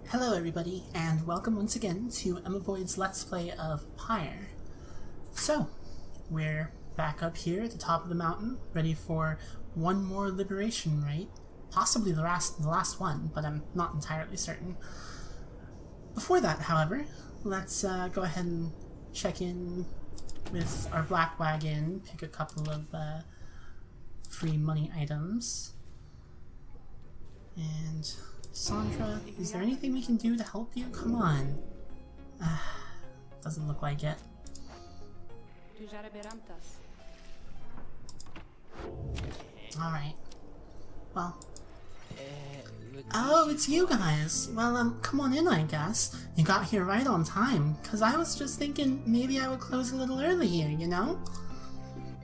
Hello everybody, and welcome once again to emmavoid's Let's Play of Pyre. So, we're back up here at the top of the mountain, ready for one more liberation rite. Possibly the last one, but I'm not entirely certain. Before that, however, let's go ahead and check in with our black wagon, pick a couple of free money items. And Sandra, is there anything we can do to help you? Come on. Doesn't look like it. Alright. Well. Oh, it's you guys. Well, come on in, I guess. You got here right on time, because I was just thinking maybe I would close a little early here, you know?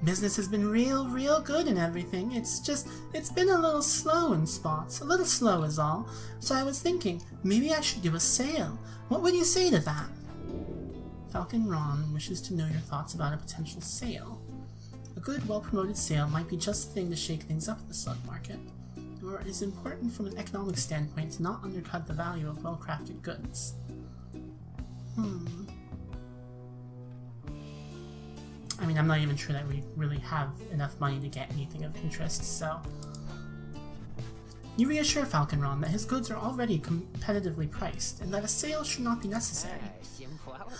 Business has been real good and everything. It's been a little slow in spots. A little slow is all. So I was thinking, maybe I should do a sale. What would you say to that? Falcon Ron wishes to know your thoughts about a potential sale. A good, well-promoted sale might be just the thing to shake things up at the slug market. Or it is important from an economic standpoint to not undercut the value of well-crafted goods. I mean, I'm not even sure that we really have enough money to get anything of interest, so... You reassure Falcon Ron that his goods are already competitively priced, and that a sale should not be necessary.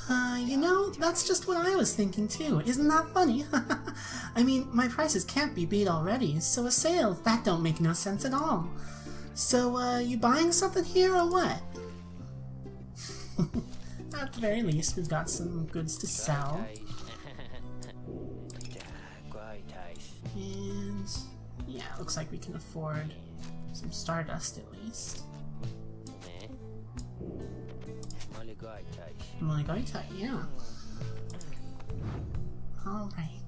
You know, that's just what I was thinking too. Isn't that funny? I mean, my prices can't be beat already, so a sale, that don't make no sense at all. So, you buying something here or what? At the very least, we've got some goods to sell. And yeah, it looks like we can afford some stardust at least. Moligoita, yeah. Alright.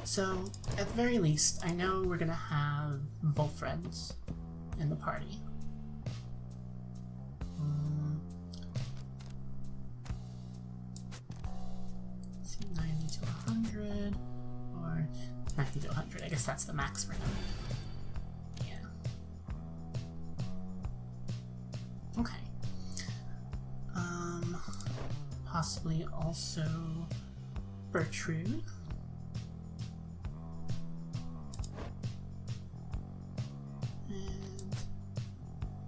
So, at the very least, I know we're gonna have Volfreds in the party. Let's see, 90 to 100. Or 90 to 100, I guess that's the max for him. Yeah. Okay. Possibly also Bertrude. And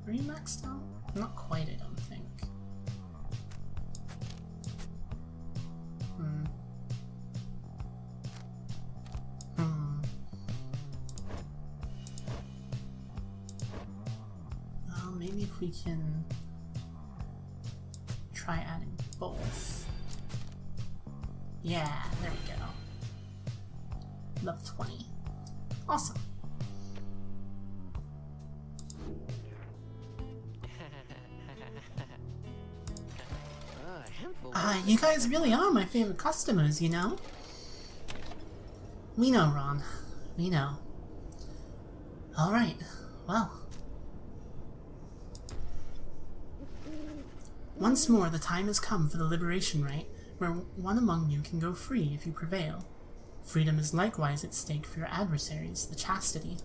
are you maxed out? Not quite, I don't think. Well, maybe if we can try adding both. Yeah, there we go. Level 20. Awesome. You guys really are my favorite customers, you know? We know, Ron. We know. Alright, well. Once more, the time has come for the liberation rite, where one among you can go free if you prevail. Freedom is likewise at stake for your adversaries, the Chastity.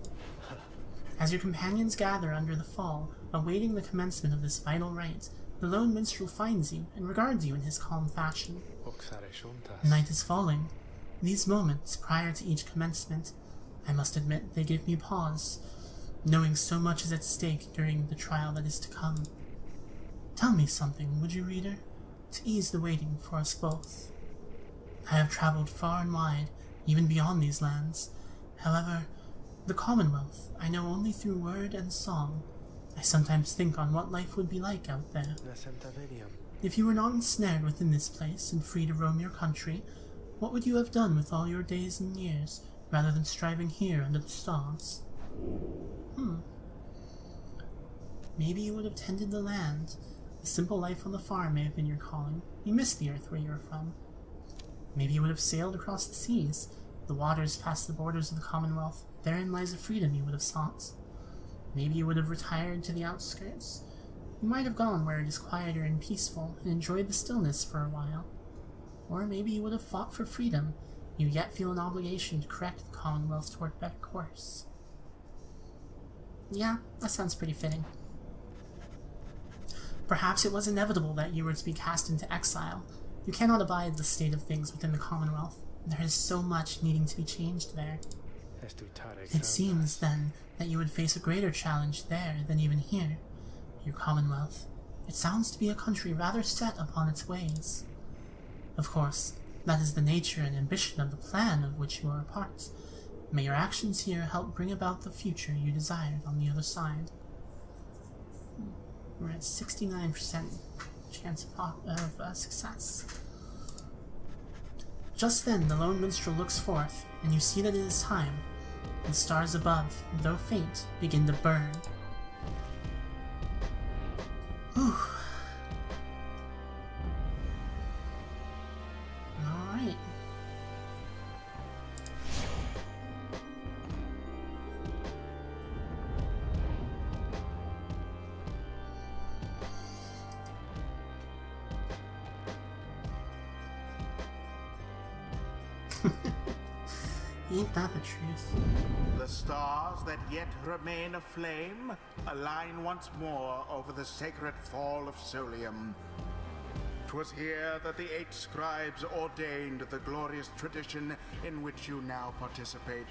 As your companions gather under the fall, awaiting the commencement of this vital rite, the lone minstrel finds you and regards you in his calm fashion. Night is falling. These moments, prior to each commencement, I must admit they give me pause, knowing so much is at stake during the trial that is to come. Tell me something, would you, reader, to ease the waiting for us both. I have traveled far and wide, even beyond these lands. However, the Commonwealth I know only through word and song. I sometimes think on what life would be like out there. If you were not ensnared within this place and free to roam your country, what would you have done with all your days and years, rather than striving here under the stars? Maybe you would have tended the land. The simple life on the farm may have been your calling. You missed the earth where you were from. Maybe you would have sailed across the seas, the waters past the borders of the Commonwealth. Therein lies a freedom you would have sought. Maybe you would have retired to the outskirts. You might have gone where it is quieter and peaceful, and enjoyed the stillness for a while. Or maybe you would have fought for freedom. You yet feel an obligation to correct the Commonwealth toward a better course. Yeah, that sounds pretty fitting. Perhaps it was inevitable that you were to be cast into exile. You cannot abide the state of things within the Commonwealth. There is so much needing to be changed there. It seems, then, that you would face a greater challenge there than even here. Your Commonwealth. It sounds to be a country rather set upon its ways. Of course, that is the nature and ambition of the plan of which you are a part. May your actions here help bring about the future you desired on the other side. We're at 69% chance of success. Just then, the lone minstrel looks forth, and you see that it is time. The stars above, though faint, begin to burn. Whew. Alright. Ain't that the truth? The stars that yet remain aflame align once more over the sacred fall of Solium. 'Twas here that the 8 scribes ordained the glorious tradition in which you now participate.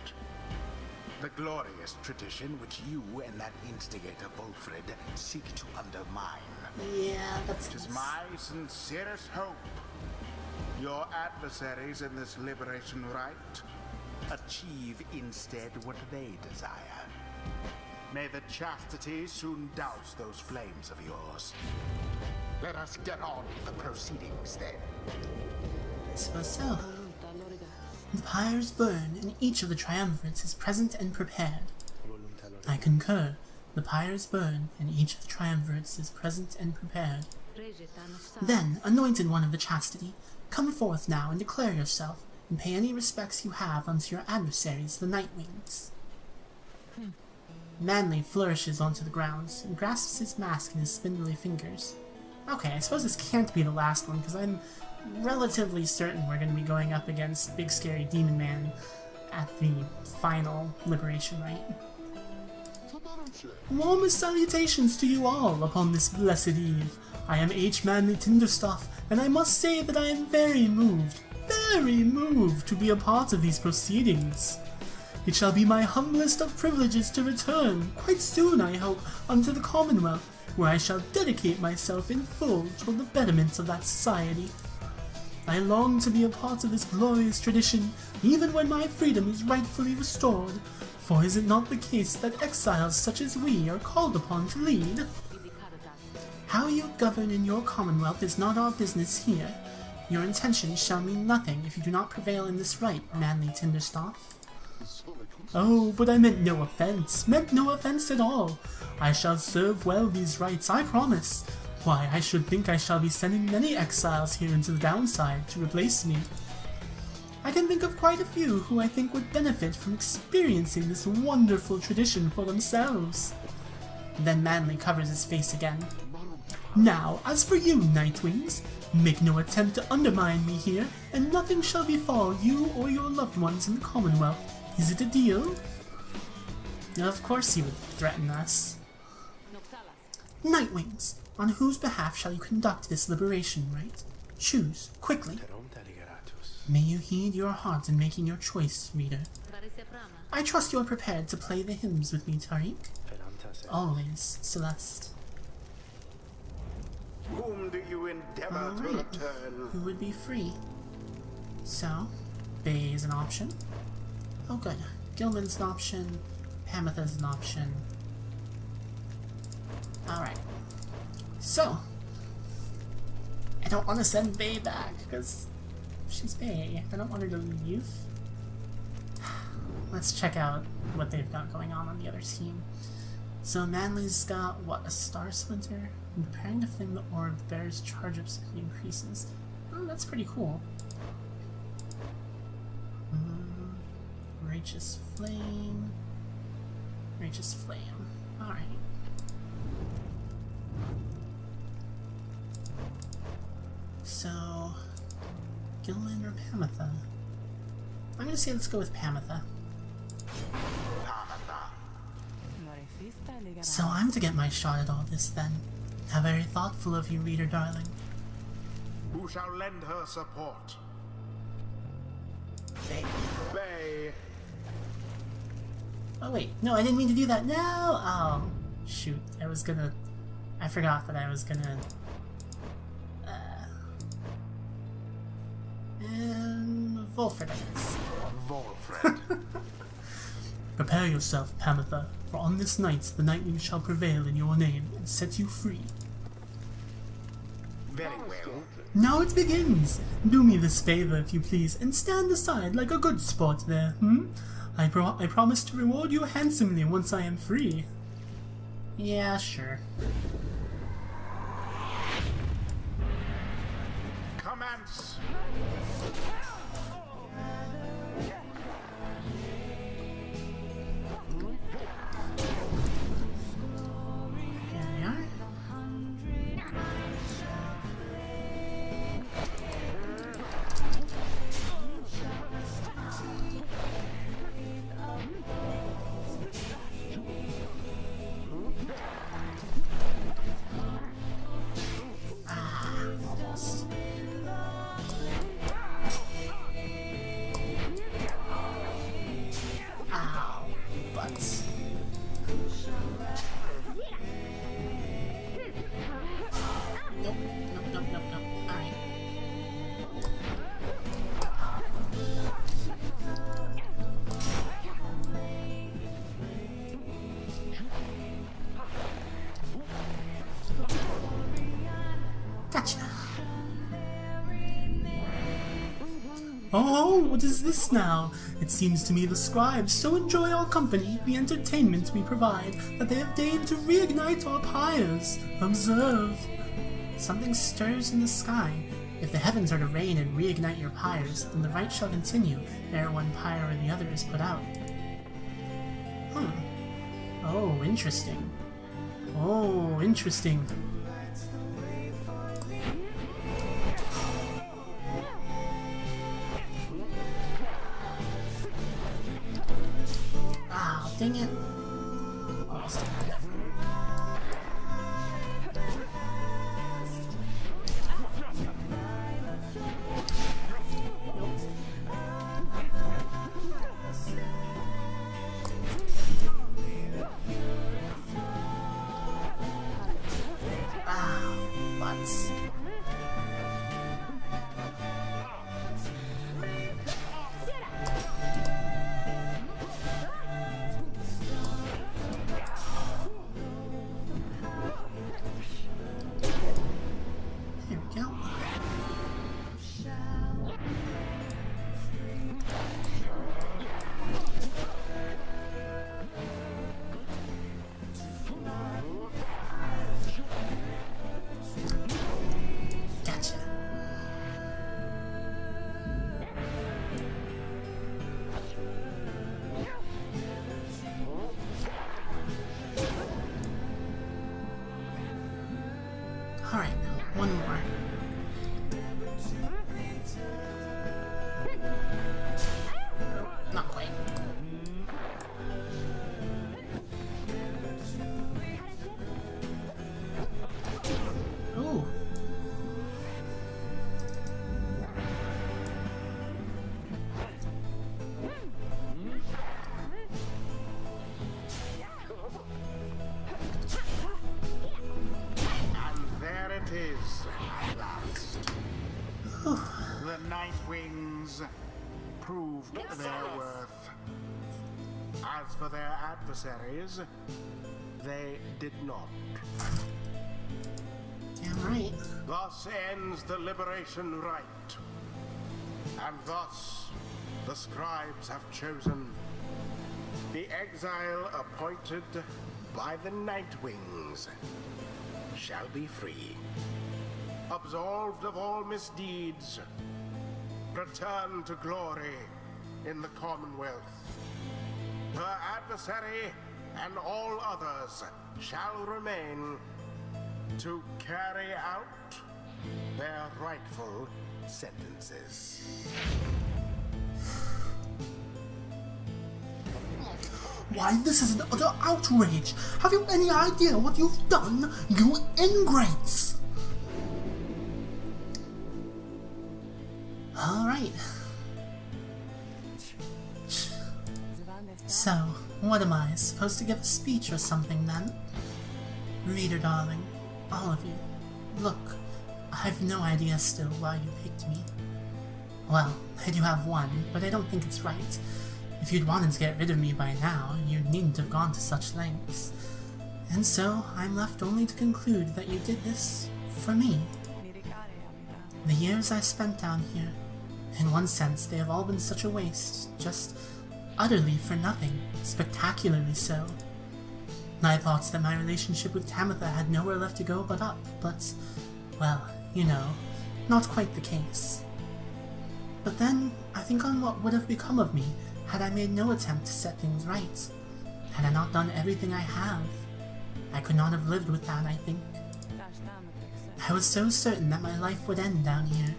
The glorious tradition which you and that instigator Wolfred seek to undermine. Yeah, that's... It is my sincerest hope your adversaries in this liberation rite achieve instead what they desire. May the chastity soon douse those flames of yours. Let us get on with the proceedings then. I suppose so. The pyres burn, and each of the triumvirates is present and prepared. I concur. The pyres burn, and each of the triumvirates is present and prepared. Then, anointed one of the chastity, come forth now and declare yourself, and pay any respects you have unto your adversaries, the Nightwings. Manly flourishes onto the ground and grasps his mask in his spindly fingers. Okay, I suppose this can't be the last one, because I'm relatively certain we're going to be going up against Big Scary Demon Man at the final liberation rite. Warmest salutations to you all upon this blessed eve. I am H. Manly Tinderstoff, and I must say that I am very moved to be a part of these proceedings. It shall be my humblest of privileges to return, quite soon I hope, unto the Commonwealth, where I shall dedicate myself in full toward the betterment of that society. I long to be a part of this glorious tradition, even when my freedom is rightfully restored, for is it not the case that exiles such as we are called upon to lead? How you govern in your Commonwealth is not our business here. Your intentions shall mean nothing if you do not prevail in this rite, Manly Tinderstoff. Oh, but I meant no offense at all. I shall serve well these rites, I promise. Why, I should think I shall be sending many exiles here into the downside to replace me. I can think of quite a few who I think would benefit from experiencing this wonderful tradition for themselves. Then Manly covers his face again. Now, as for you, Nightwings, make no attempt to undermine me here, and nothing shall befall you or your loved ones in the Commonwealth. Is it a deal? Of course he would threaten us. Nightwings, on whose behalf shall you conduct this liberation rite? Choose, quickly. May you heed your heart in making your choice, reader. I trust you are prepared to play the hymns with me, Tariq. Always, Celeste. Whom do you endeavor to return? Who would be free? So, Bay is an option. Oh good. Gilman's an option. Pamitha's an option. Alright. So, I don't want to send Bay back, because she's Bay. I don't want her to leave. Let's check out what they've got going on the other team. So Manly's got, what, a Star Splinter? And preparing to flame the orb, the bear's charge up speed increases. Oh, that's pretty cool. Righteous Flame. Righteous Flame. Alright. So, Gilman or Pamitha? I'm gonna say let's go with Pamitha. So I'm to get my shot at all this then. How very thoughtful of you, reader darling. Who shall lend her support? Bay. Bay. Oh wait, no, I didn't mean to do that. No! Oh, shoot. I forgot that I was gonna... Volfred, I guess. Volfred. Prepare yourself, Pamitha, for on this night the Nightwing shall prevail in your name and set you free. Very well. Now it begins! Do me this favor, if you please, and stand aside like a good sport there, I promise to reward you handsomely once I am free. Yeah, sure. Commence! Here we are. Almost. Ow, butts. Nope, nope. Alright. Gotcha. Oh, what is this now? It seems to me the scribes so enjoy our company, the entertainment we provide, that they have deigned to reignite our pyres. Observe. Something stirs in the sky. If the heavens are to rain and reignite your pyres, then the rite shall continue, ere one pyre or the other is put out. Oh, interesting. Oh, interesting. Ah, dang it. Almost did. Butts. There we go. Gotcha. Alright, one more. Not quite. Ooh. And there it is, at last. The Nightwings proved their worth. As for their adversaries, they did not. Damn right. Thus ends the liberation rite. And thus, the scribes have chosen the exile appointed by the Nightwings shall be free, absolved of all misdeeds, return to glory in the Commonwealth. Her adversary and all others shall remain to carry out their rightful sentences. Why, this is an utter outrage! Have you any idea what you've done, you ingrates? Alright. So, what am I, supposed to give a speech or something then? Reader darling, all of you, look, I've no idea still why you picked me. Well, I do have one, but I don't think it's right. If you'd wanted to get rid of me by now, you needn't have gone to such lengths. And so, I'm left only to conclude that you did this for me. The years I spent down here, in one sense, they have all been such a waste, just utterly for nothing, spectacularly so. I thought that my relationship with Tamitha had nowhere left to go but up, but, well, you know, not quite the case. But then, I think on what would have become of me had I made no attempt to set things right. Had I not done everything I have. I could not have lived with that, I think. I was so certain that my life would end down here.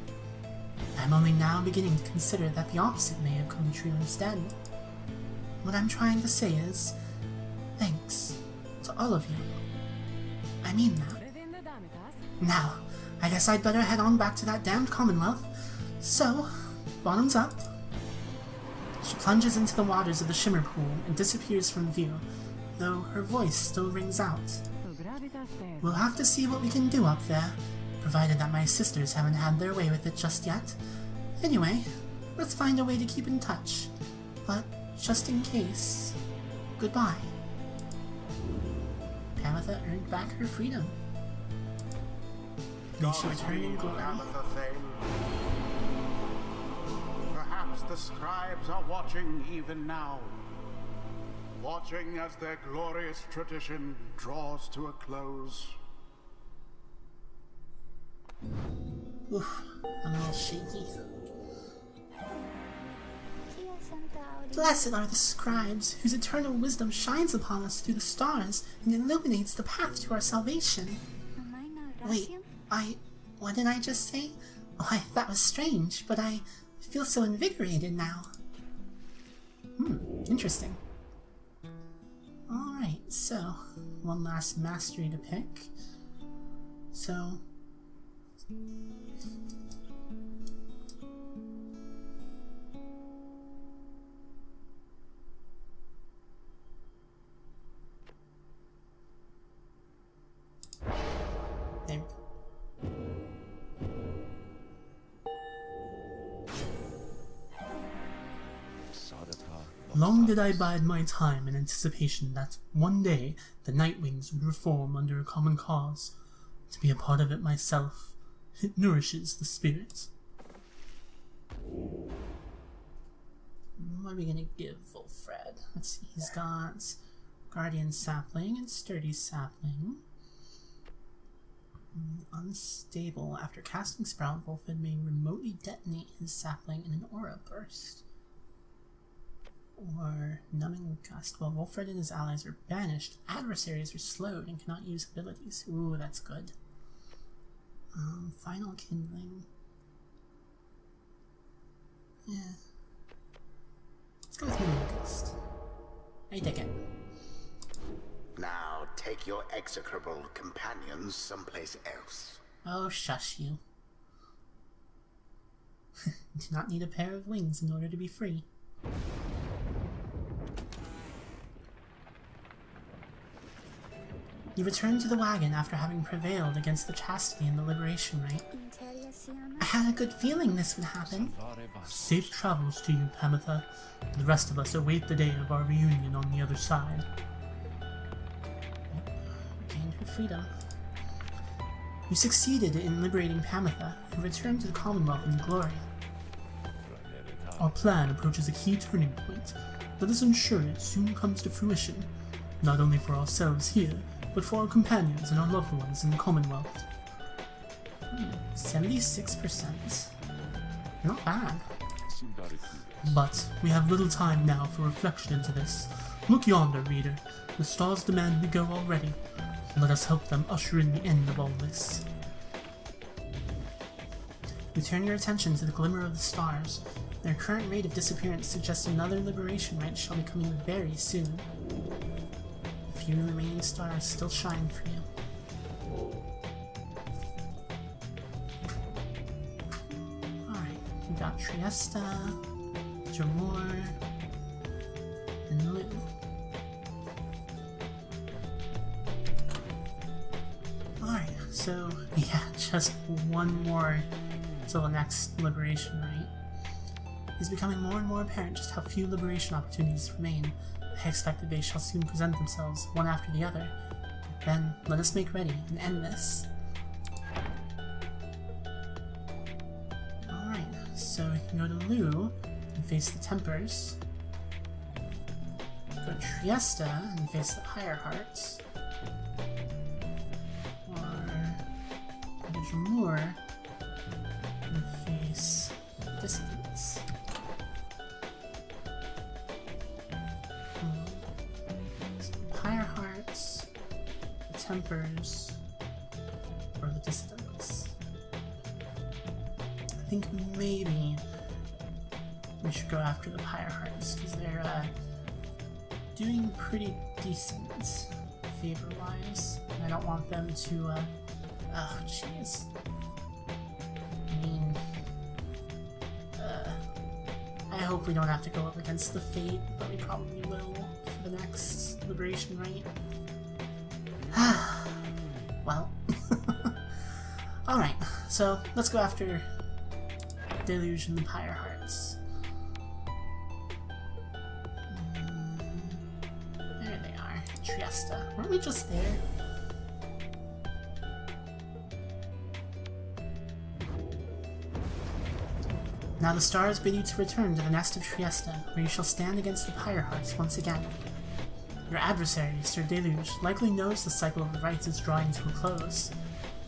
I'm only now beginning to consider that the opposite may have come true instead. What I'm trying to say is, thanks to all of you. I mean that. Now, I guess I'd better head on back to that damned Commonwealth. So, bottoms up. She plunges into the waters of the Shimmer Pool and disappears from view, though her voice still rings out. We'll have to see what we can do up there, provided that my sisters haven't had their way with it just yet. Anyway, let's find a way to keep in touch. But, just in case, goodbye. Tamitha earned back her freedom. May she return in glory. Perhaps the scribes are watching even now. Watching as their glorious tradition draws to a close. Oof, I'm a little shaky. Blessed are the scribes, whose eternal wisdom shines upon us through the stars and illuminates the path to our salvation. Wait, what did I just say? Why, that was strange, but I feel so invigorated now. Interesting. Alright, so, one last mastery to pick. So... there we go. Long did I bide my time in anticipation that one day the Nightwings would reform under a common cause. To be a part of it myself, it nourishes the spirit. What are we gonna give Wolfred? Let's see, he's got Guardian Sapling and Sturdy Sapling. Unstable. After casting Sprout, Wolfred may remotely detonate his sapling in an aura burst. Or Numbing Gust. While Wolfred and his allies are banished, adversaries are slowed and cannot use abilities. Ooh, that's good. Final Kindling. Yeah. Let's go with Numbing Gust. I dig it. Now take your execrable companions someplace else. Oh, shush you. Do not need a pair of wings in order to be free. You return to the wagon after having prevailed against the chastity and the liberation rite. I had a good feeling this would happen. Safe travels to you, Tamitha. The rest of us await the day of our reunion on the other side. Gained her freedom. You succeeded in liberating Tamitha and returned to the Commonwealth in glory. Our plan approaches a key turning point. Let us ensure it soon comes to fruition, not only for ourselves here, but for our companions and our loved ones in the Commonwealth. 76%. Not bad. But we have little time now for reflection into this. Look yonder, reader. The stars demand we go already. Let us help them usher in the end of all this. You turn your attention to the glimmer of the stars. Their current rate of disappearance suggests another liberation rite shall be coming very soon. few remaining stars still shine for you. Alright, we got Triesta, Jamor, and Lu. Alright, so yeah, just one more till the next liberation rite. It's becoming more and more apparent just how few liberation opportunities remain. I expect that they shall soon present themselves, one after the other. Then, let us make ready and end this. Alright, so we can go to Lu and face the Tempers. Go to Triesta and face the Higher Hearts. Or go to Jamur and face Dissidents. Pyre Hearts, the Tempers, or the Dissidents. I think maybe we should go after the Pyre Hearts, because they're doing pretty decent favor-wise. And I don't want them to, oh jeez. I mean, I hope we don't have to go up against the Fate, but we probably will for the next liberation rite. Well. Alright, so let's go after Deluge and the Pyre Hearts. There they are. Triesta. Weren't we just there? Now the stars bid you to return to the nest of Triesta, where you shall stand against the Pyre Hearts once again. Your adversary, Sir Deluge, likely knows the cycle of the rites is drawing to a close.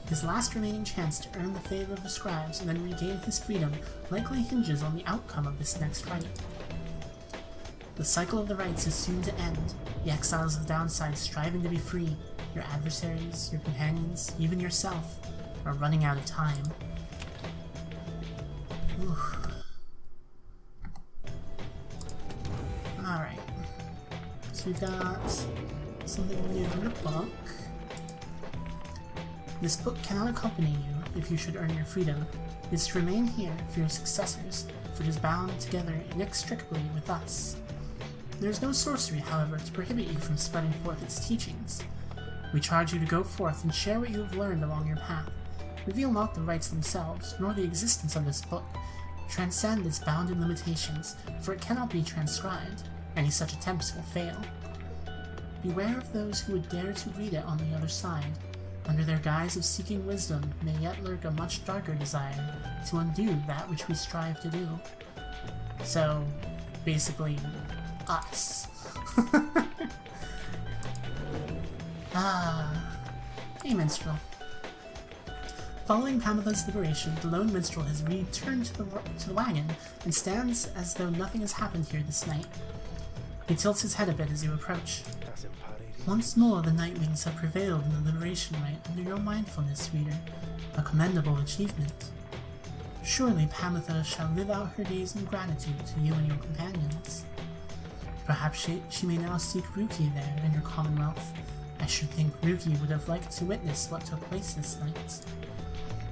His last remaining chance to earn the favor of the scribes and then regain his freedom likely hinges on the outcome of this next rite. The cycle of the rites is soon to end, the exiles of the downside striving to be free. Your adversaries, your companions, even yourself, are running out of time. Oof. Alright. So we've got something new in the book. This book cannot accompany you if you should earn your freedom. It is to remain here for your successors, for it is bound together inextricably with us. There is no sorcery, however, to prohibit you from spreading forth its teachings. We charge you to go forth and share what you have learned along your path. Reveal not the rites themselves, nor the existence of this book. Transcend its bounded limitations, for it cannot be transcribed. Any such attempts will fail. Beware of those who would dare to read it on the other side. Under their guise of seeking wisdom may yet lurk a much darker desire to undo that which we strive to do. So, basically, us. Hey minstrel. Following Pamitha's liberation, the lone minstrel has returned to the wagon and stands as though nothing has happened here this night. He tilts his head a bit as you approach. Once more the Nightwings have prevailed in the liberation rite under your mindfulness, reader, a commendable achievement. Surely Pamitha shall live out her days in gratitude to you and your companions. Perhaps she may now seek Ruki there in your commonwealth. I should think Ruki would have liked to witness what took place this night.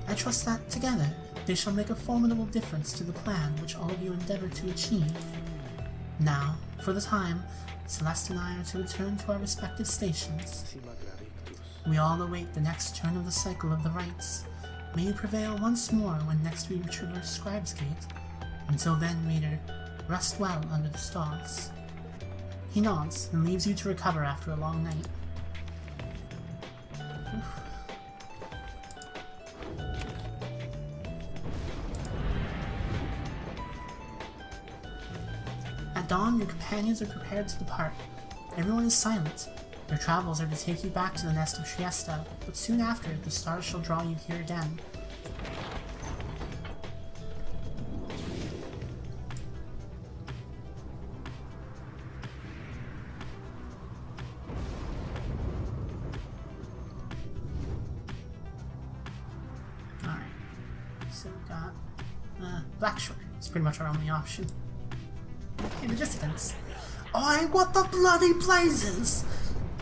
I trust that, together, they shall make a formidable difference to the plan which all of you endeavor to achieve. Now, for the time, Celeste and I are to return to our respective stations. We all await the next turn of the cycle of the rites. May you prevail once more when next we traverse Scribe's Gate. Until then, reader, rest well under the stars. He nods and leaves you to recover after a long night. At dawn, your companions are prepared to depart. Everyone is silent. Your travels are to take you back to the nest of Triesta, but soon after, the stars shall draw you here again. Alright, so we've got Blackshore. It's pretty much our only option. Okay, the Dissidents. Oh, what the bloody blazes!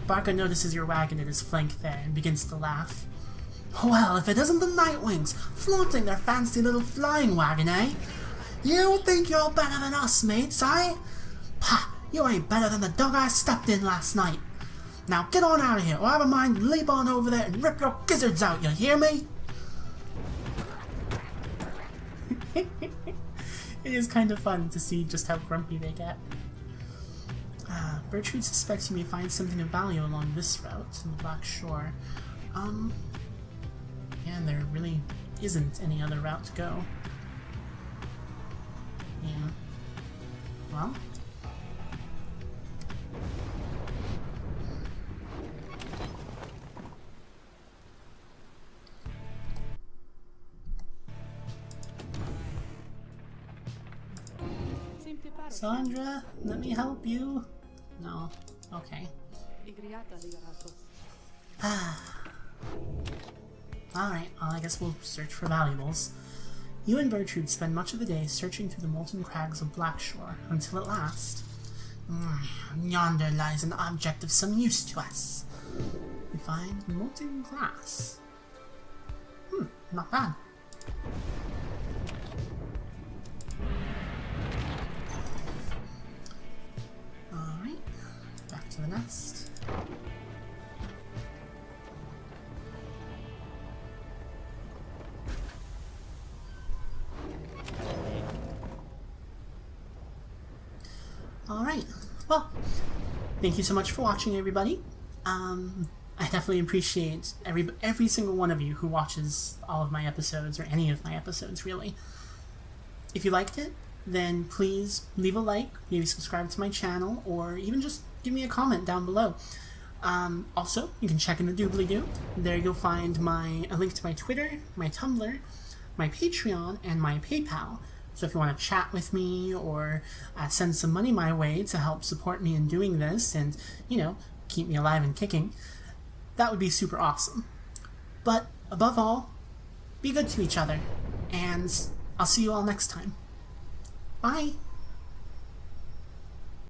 Barker notices your wagon at his flank there and begins to laugh. Well, if it isn't the Nightwings, flaunting their fancy little flying wagon, eh? You think you're better than us, mates, eh? Pah, you ain't better than the dog I stepped in last night. Now get on out of here, or have a mind to leap on over there and rip your gizzards out, you hear me? It is kind of fun to see just how grumpy they get. Bertrude suspects you may find something of value along this route in the Black Shore. Yeah, there really isn't any other route to go. Yeah. Well. Sandra, let me help you. No. Okay. Alright, well, I guess we'll search for valuables. You and Bertrude spend much of the day searching through the molten crags of Blackshore, until at last... yonder lies an object of some use to us. You find molten glass. Not bad. Alright, back to the nest. Alright, well, thank you so much for watching, everybody. I definitely appreciate every single one of you who watches all of my episodes, or any of my episodes, really. If you liked it, then please leave a like, maybe subscribe to my channel, or even just give me a comment down below. Also, you can check in the doobly-doo. There you'll find a link to my Twitter, my Tumblr, my Patreon, and my PayPal. So if you want to chat with me, or send some money my way to help support me in doing this and, you know, keep me alive and kicking, that would be super awesome. But above all, be good to each other, and I'll see you all next time. Bye!